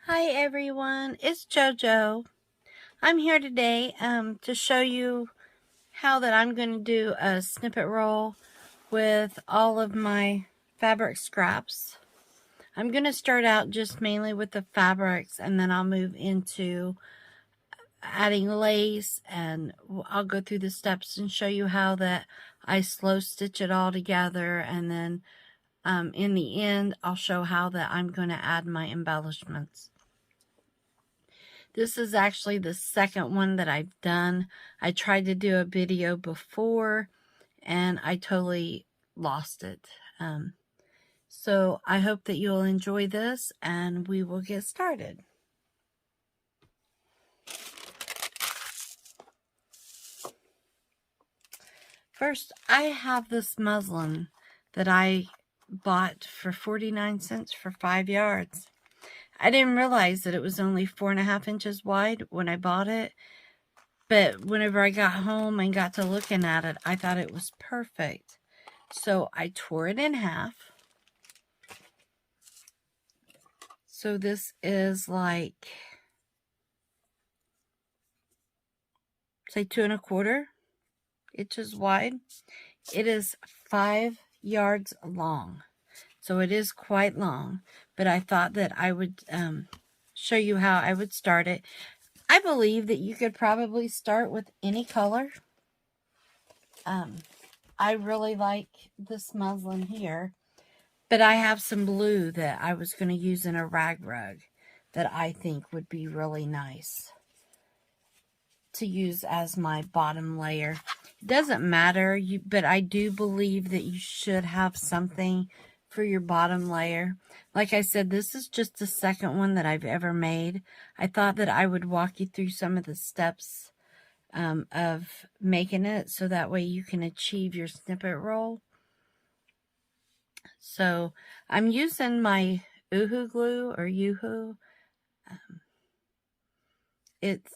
Hi everyone, it's JoJo. I'm here today to show you how that I'm going to do a snippet roll with all of my fabric scraps. I'm going to start out just mainly with the fabrics, and then I'll move into adding lace, and I'll go through the steps and show you how that I slow stitch it all together, and then in the end I'll show how that I'm going to add my embellishments. This is actually the second one that I've done. I tried to do a video before and I totally lost it. So I hope that you'll enjoy this and we will get started. First, I have this muslin that I bought for 49 cents for 5 yards. I didn't realize that it was only 4.5 inches wide when I bought it. But whenever I got home and got to looking at it, I thought it was perfect. So I tore it in half. So this is like, say 2.25 inches wide. It is 5 yards long. So it is quite long. But I thought that I would show you how I would start it. I believe that you could probably start with any color. I really like this muslin here, but I have some blue that I was going to use in a rag rug that I think would be really nice to use as my bottom layer. It doesn't matter, but I do believe that you should have something for your bottom layer. Like I said, this is just the second one that I've ever made. I thought that I would walk you through some of the steps of making it so that way you can achieve your snippet roll. So I'm using my Uhu glue or Yoo-hoo. It's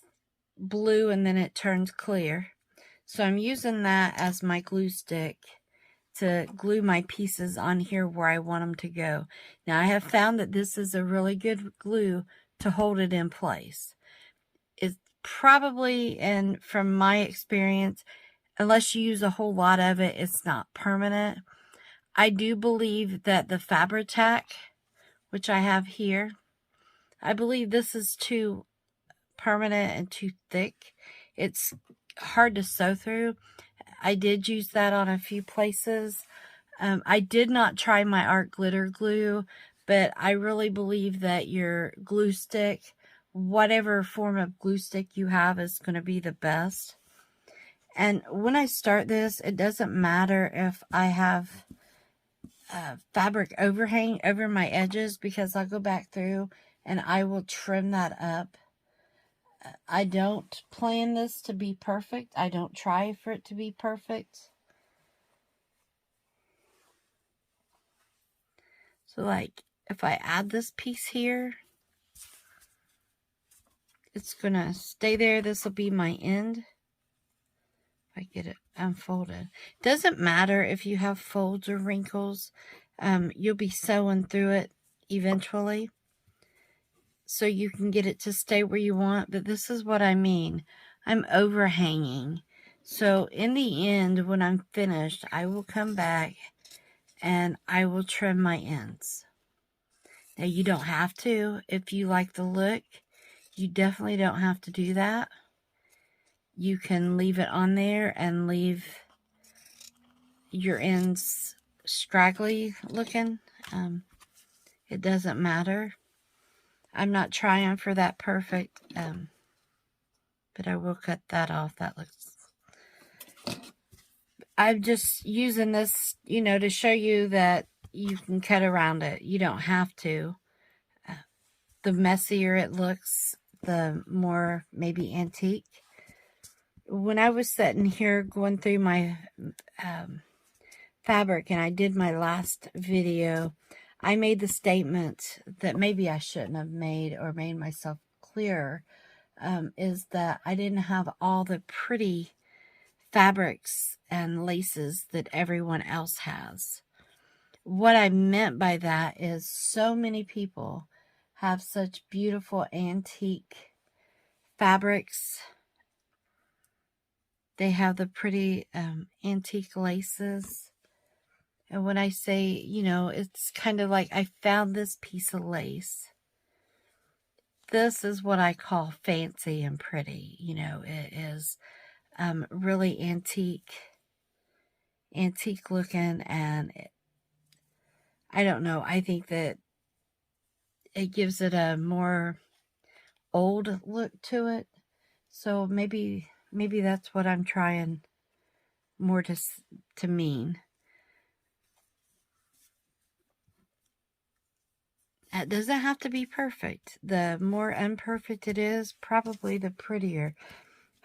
blue and then it turns clear. So I'm using that as my glue stick to glue my pieces on here where I want them to go. Now I have found that this is a really good glue to hold it in place. It's probably, and from my experience, unless you use a whole lot of it, it's not permanent. I do believe that the Fabri-Tac, which I have here, I believe this is too permanent and too thick. It's hard to sew through. I did use that on a few places. I did not try my art glitter glue, but I really believe that your glue stick, whatever form of glue stick you have, is going to be the best. And when I start this, it doesn't matter if I have fabric overhang over my edges, because I'll go back through and I will trim that up. I don't plan this to be perfect. I don't try for it to be perfect. So like if I add this piece here, it's gonna stay there. This will be my end. If I get it unfolded. Doesn't matter if you have folds or wrinkles. You'll be sewing through it eventually, so you can get it to stay where you want. But this is what I mean. I'm overhanging. So in the end, when I'm finished, I will come back and I will trim my ends. Now you don't have to. If you like the look, you definitely don't have to do that. You can leave it on there and leave your ends straggly looking. It doesn't matter. I'm not trying for that perfect, but I will cut that off. That looks... I'm just using this, to show you that you can cut around it. You don't have to. The messier it looks, the more maybe antique. When I was sitting here going through my fabric, and I did my last video, I made the statement that maybe I shouldn't have made, or made myself clearer, is that I didn't have all the pretty fabrics and laces that everyone else has. What I meant by that is so many people have such beautiful antique fabrics. They have the pretty antique laces. And when I say, you know, it's kind of like I found this piece of lace. This is what I call fancy and pretty. You know, it is really antique looking, and I don't know, I think that it gives it a more old look to it. So maybe that's what I'm trying more to mean. It doesn't have to be perfect. The more imperfect it is, probably the prettier.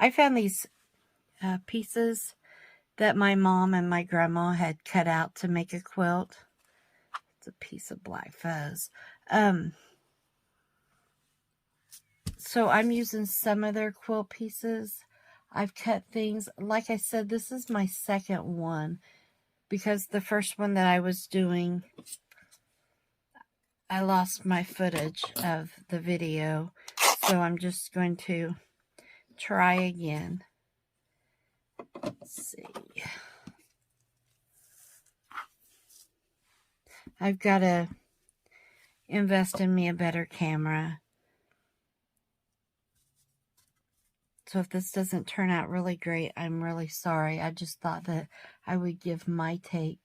I found these pieces that my mom and my grandma had cut out to make a quilt. It's a piece of black fuzz. So I'm using some of their quilt pieces. I've cut things. Like I said, this is my second one, because the first one that I was doing, I lost my footage of the video. So I'm just going to try again. Let's see. I've got to invest in me a better camera. So if this doesn't turn out really great, I'm really sorry. I just thought that I would give my take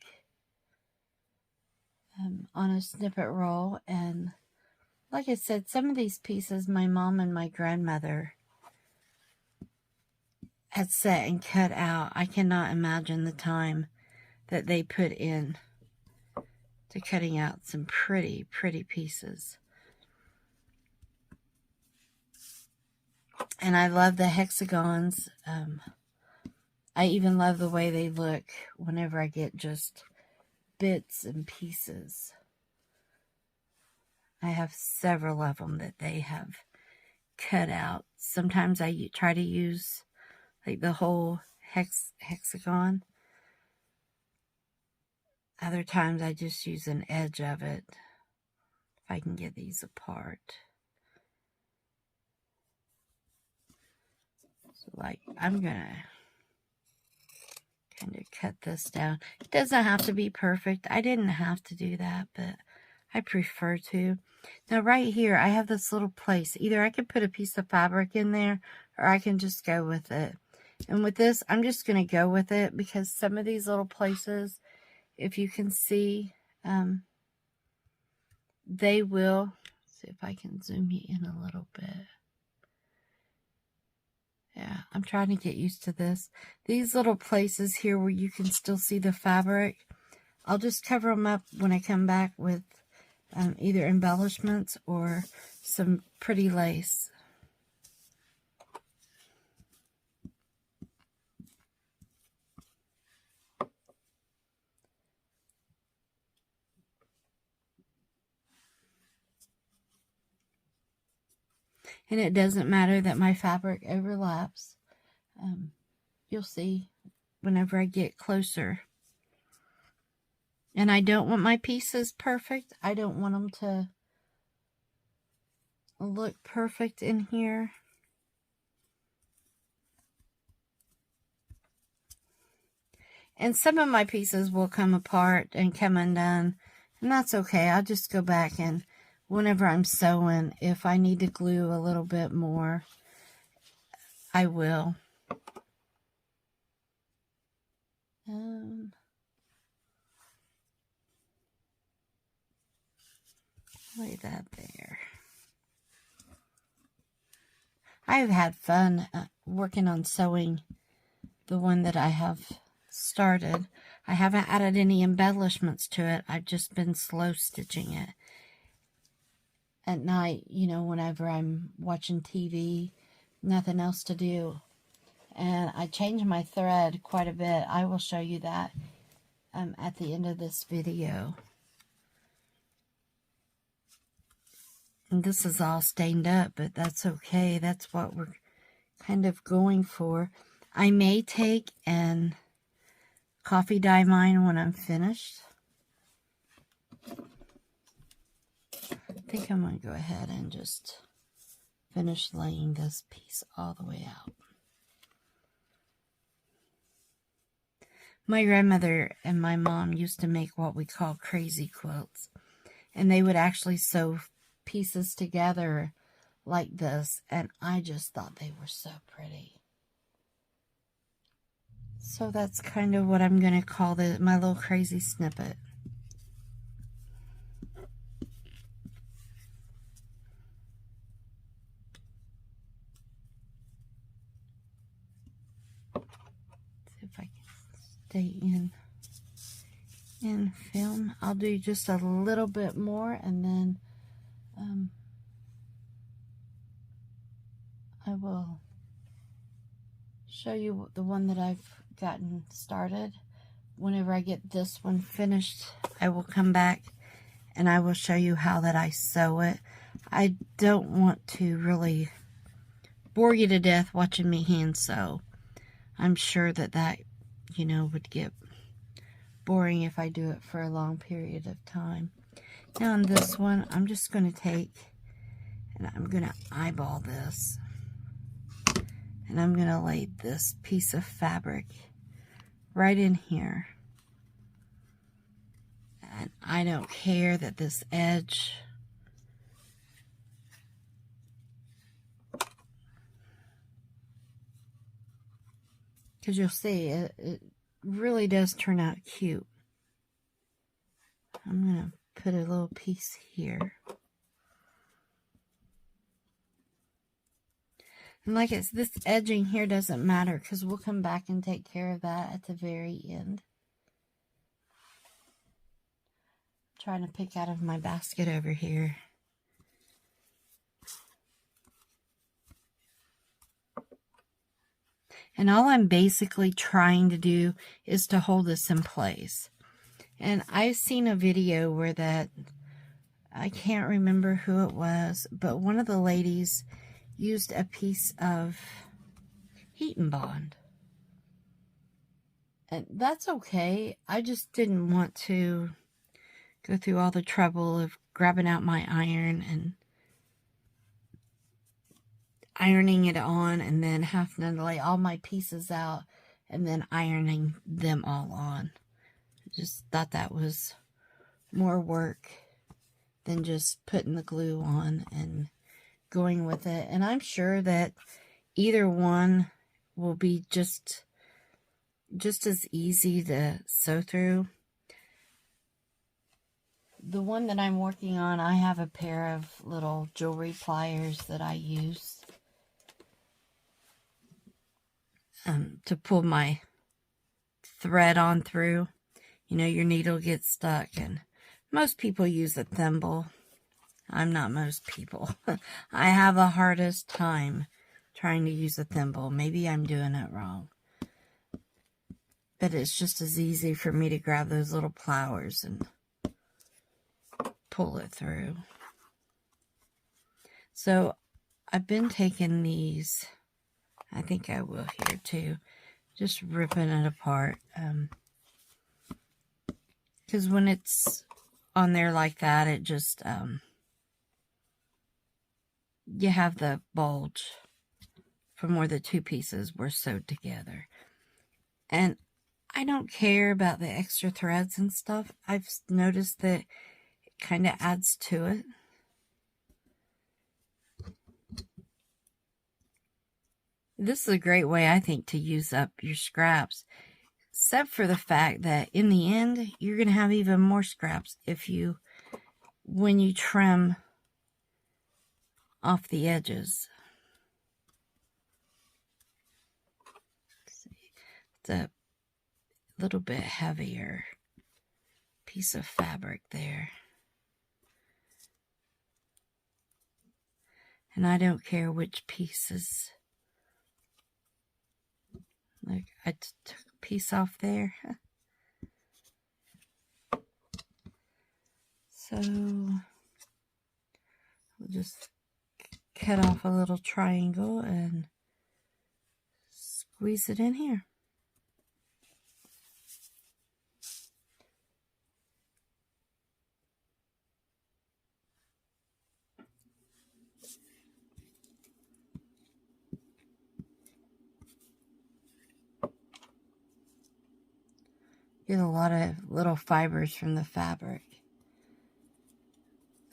on a snippet roll. And like I said, some of these pieces my mom and my grandmother had set and cut out. I cannot imagine the time that they put in to cutting out some pretty, pretty pieces. And I love the hexagons. I even love the way they look whenever I get just bits and pieces. I have several of them that they have cut out. Sometimes I try to use like the whole hexagon. Other times I just use an edge of it, if I can get these apart. So like, I'm gonna kind of cut this down. It doesn't have to be perfect. I didn't have to do that, but I prefer to. Now right here, I have this little place. Either I could put a piece of fabric in there, or I can just go with it. And with this, I'm just going to go with it, because some of these little places, if you can see, they will, see if I can zoom you in a little bit. Yeah, I'm trying to get used to this. These little places here where you can still see the fabric, I'll just cover them up when I come back with either embellishments or some pretty lace. And it doesn't matter that my fabric overlaps. You'll see whenever I get closer. And I don't want my pieces perfect. I don't want them to look perfect in here. And some of my pieces will come apart and come undone. And that's okay. I'll just go back, and whenever I'm sewing, if I need to glue a little bit more, I will. Lay that there. I've had fun working on sewing the one that I have started. I haven't added any embellishments to it. I've just been slow stitching it. At night, you know, whenever I'm watching TV, nothing else to do. And I changed my thread quite a bit. I will show you that at the end of this video. And this is all stained up, but that's okay. That's what we're kind of going for. I may take and coffee dye mine when I'm finished. think I'm going to go ahead and just finish laying this piece all the way out. My grandmother and my mom used to make what we call crazy quilts. And they would actually sew pieces together like this. And I just thought they were so pretty. So that's kind of what I'm going to call my little crazy snippet. See if I can stay in film. I'll do just a little bit more, and then I will show you the one that I've gotten started. Whenever I get this one finished, I will come back and I will show you how that I sew it. I don't want to really bore you to death watching me hand sew. I'm sure that you know, would get boring if I do it for a long period of time. Now on this one, I'm just going to take and I'm going to eyeball this. And I'm going to lay this piece of fabric right in here. And I don't care that this edge because you'll see it really does turn out cute. I'm going to put a little piece here. And like this edging here doesn't matter because we'll come back and take care of that at the very end. I'm trying to pick out of my basket over here. And all I'm basically trying to do is to hold this in place. And I've seen a video where I can't remember who it was, but one of the ladies used a piece of heat and bond. And that's okay. I just didn't want to go through all the trouble of grabbing out my iron and ironing it on and then having to lay all my pieces out and then ironing them all on. I just thought that was more work than just putting the glue on and going with it. And I'm sure that either one will be just as easy to sew through. The one that I'm working on, I have a pair of little jewelry pliers that I use to pull my thread on through. You know, your needle gets stuck, and most people use a thimble. I'm not most people. I have the hardest time trying to use a thimble. Maybe I'm doing it wrong. But it's just as easy for me to grab those little pliers and pull it through. So I've been taking these, I think I will here too, just ripping it apart. Because when it's on there like that, it just, you have the bulge from where the two pieces were sewed together. And I don't care about the extra threads and stuff. I've noticed that it kind of adds to it. This is a great way, I think, to use up your scraps. Except for the fact that in the end, you're going to have even more scraps when you trim off the edges. Let's see. It's a little bit heavier piece of fabric there. And I don't care which pieces. Look, I took a piece off there. So we'll just cut off a little triangle and squeeze it in here. Get a lot of little fibers from the fabric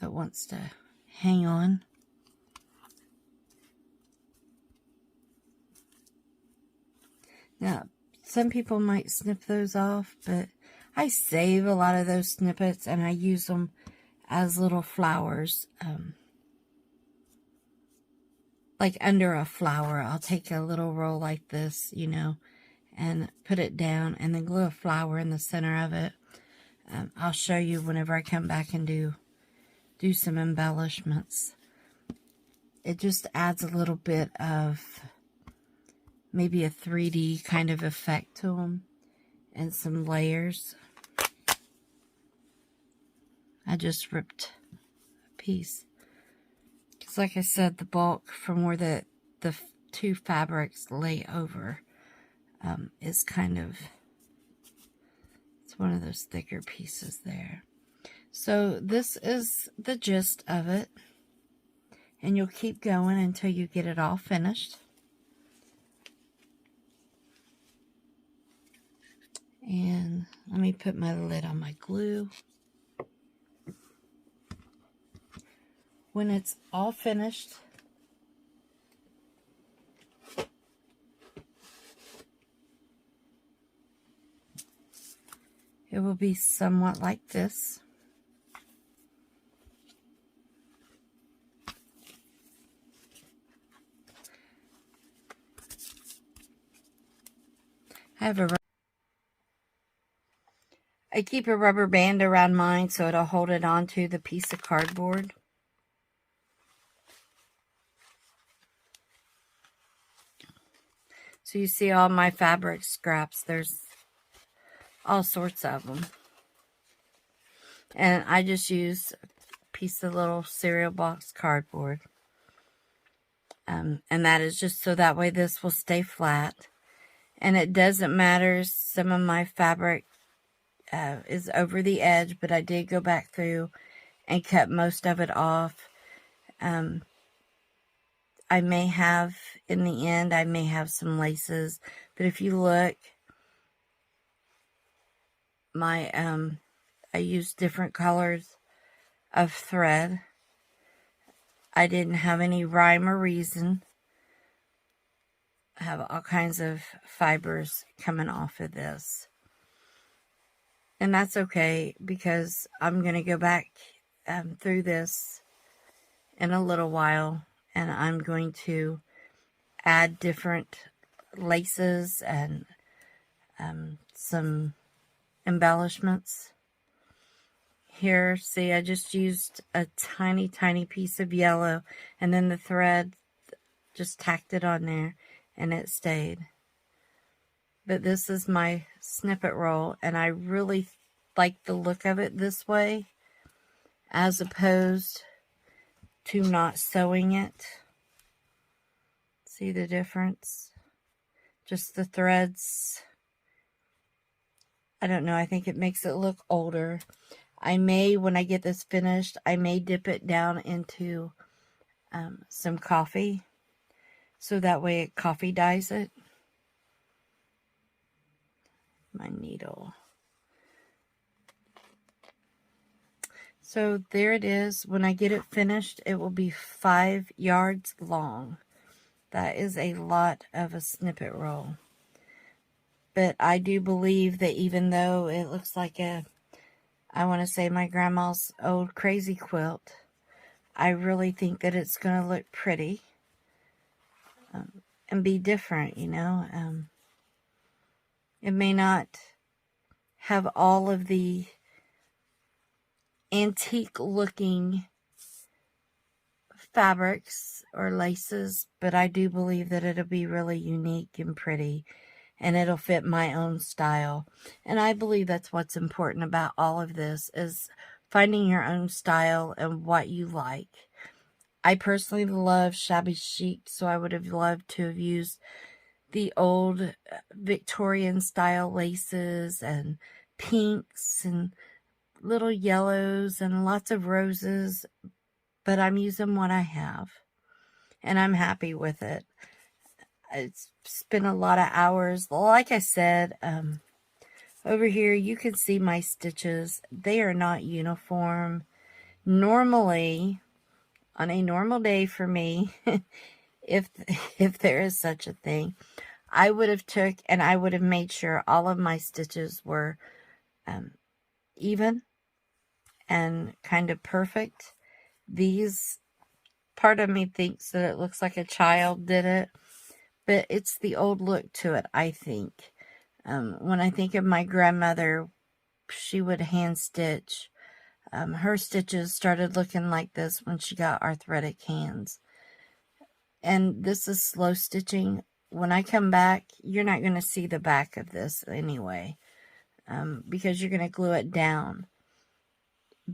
that wants to hang on. Now, some people might snip those off, but I save a lot of those snippets and I use them as little flowers. Like under a flower, I'll take a little roll like this, you know, and put it down and then glue a flower in the center of it. I'll show you whenever I come back and do some embellishments. It just adds a little bit of maybe a 3D kind of effect to them and some layers. I just ripped a piece. Because like I said, the bulk from where the two fabrics lay over is kind of, it's one of those thicker pieces there. So this is the gist of it. And you'll keep going until you get it all finished. And let me put my lid on my glue. When it's all finished, it will be somewhat like this. I keep a rubber band around mine so it'll hold it onto the piece of cardboard. So you see all my fabric scraps. There's all sorts of them. And I just use a piece of little cereal box cardboard. And that is just so that way this will stay flat. And it doesn't matter, some of my fabric is over the edge, but I did go back through and cut most of it off. I may have, in the end, I may have some laces, but if you look, my, I used different colors of thread. I didn't have any rhyme or reason. I have all kinds of fibers coming off of this. And that's okay, because I'm going to go back through this in a little while, and I'm going to add different laces and some embellishments. Here, see, I just used a tiny, tiny piece of yellow, and then the thread, just tacked it on there, and it stayed. But this is my snippet roll, and I really like the look of it this way, as opposed to not sewing it. See the difference? Just the threads. I don't know, I think it makes it look older. I may, when I get this finished, I may dip it down into some coffee, so that way it coffee dyes it. My needle. So there it is. When I get it finished, it will be 5 yards long. That is a lot of a snippet roll. But I do believe that even though it looks like a, I want to say my grandma's old crazy quilt, I really think that it's going to look pretty and be different, you know. It may not have all of the antique looking fabrics or laces, but I do believe that it'll be really unique and pretty, and it'll fit my own style. And I believe that's what's important about all of this, is finding your own style and what you like. I personally love shabby chic, so I would have loved to have used the old Victorian style laces and pinks and little yellows and lots of roses, but I'm using what I have, and I'm happy with it. It's been a lot of hours. Like I said, Over here, you can see my stitches. They are not uniform. Normally, on a normal day for me, if there is such a thing, I would have took and I would have made sure all of my stitches were even and kind of perfect. These, part of me thinks that it looks like a child did it, but it's the old look to it, I think. When I think of my grandmother, she would hand stitch. Her stitches started looking like this when she got arthritic hands. And this is slow stitching. When I come back, you're not going to see the back of this anyway, because you're going to glue it down.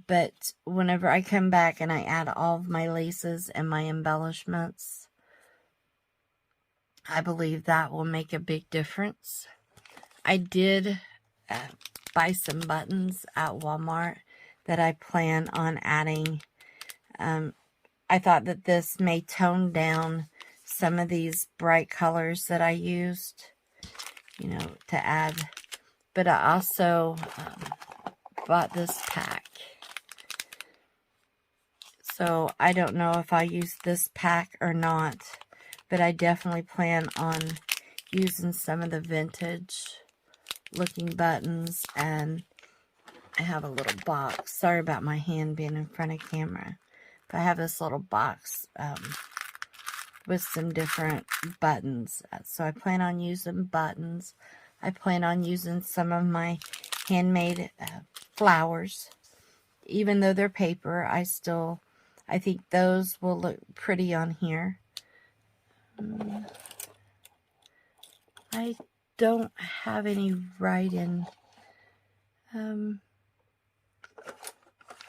But whenever I come back and I add all of my laces and my embellishments, I believe that will make a big difference. I did buy some buttons at Walmart that I plan on adding. I thought that this may tone down some of these bright colors that I used, you know, to add. But I also bought this pack. So I don't know if I use this pack or not, but I definitely plan on using some of the vintage looking buttons. And I have a little box. Sorry about my hand being in front of camera. But I have this little box with some different buttons. So I plan on using buttons. I plan on using some of my handmade flowers. Even though they're paper, I think those will look pretty on here. I don't have any writing.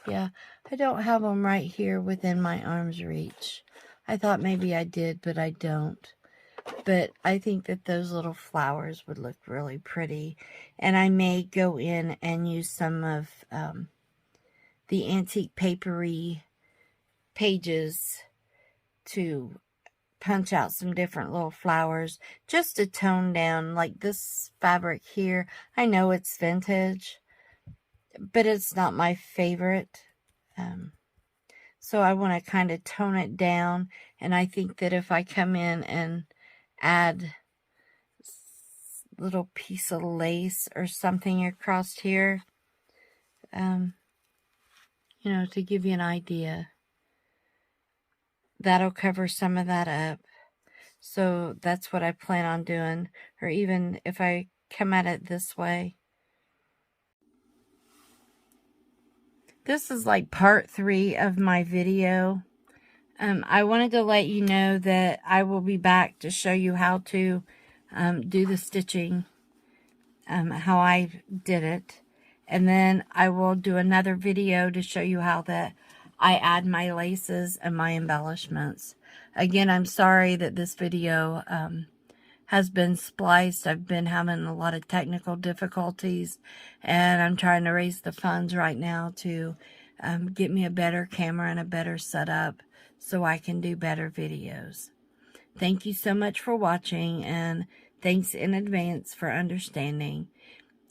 Yeah, I don't have them right here within my arm's reach. I thought maybe I did, but I don't. But I think that those little flowers would look really pretty. And I may go in and use some of the antique papery pages to punch out some different little flowers, just to tone down, like this fabric here. I know it's vintage, but it's not my favorite. So I want to kind of tone it down. And I think that if I come in and add a little piece of lace or something across here, you know, to give you an idea, that'll cover some of that up. So that's what I plan on doing. Or even if I come at it this way. This is like part 3 of my video. I wanted to let you know that I will be back to show you how to do the stitching, how I did it. And then I will do another video to show you how that I add my laces and my embellishments. Again, I'm sorry that this video has been spliced. I've been having a lot of technical difficulties, and I'm trying to raise the funds right now to get me a better camera and a better setup so I can do better videos. Thank you so much for watching, and thanks in advance for understanding.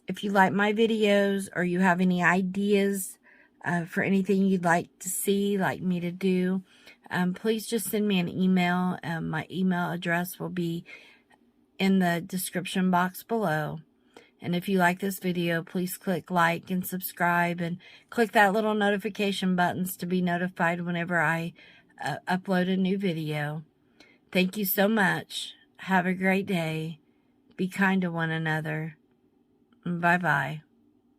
If you like my videos or you have any ideas for anything you'd like to see, like me to do, please just send me an email. My email address will be in the description box below. And if you like this video, please click like and subscribe, and click that little notification buttons to be notified whenever I upload a new video. Thank you so much. Have a great day. Be kind to one another. Bye-bye.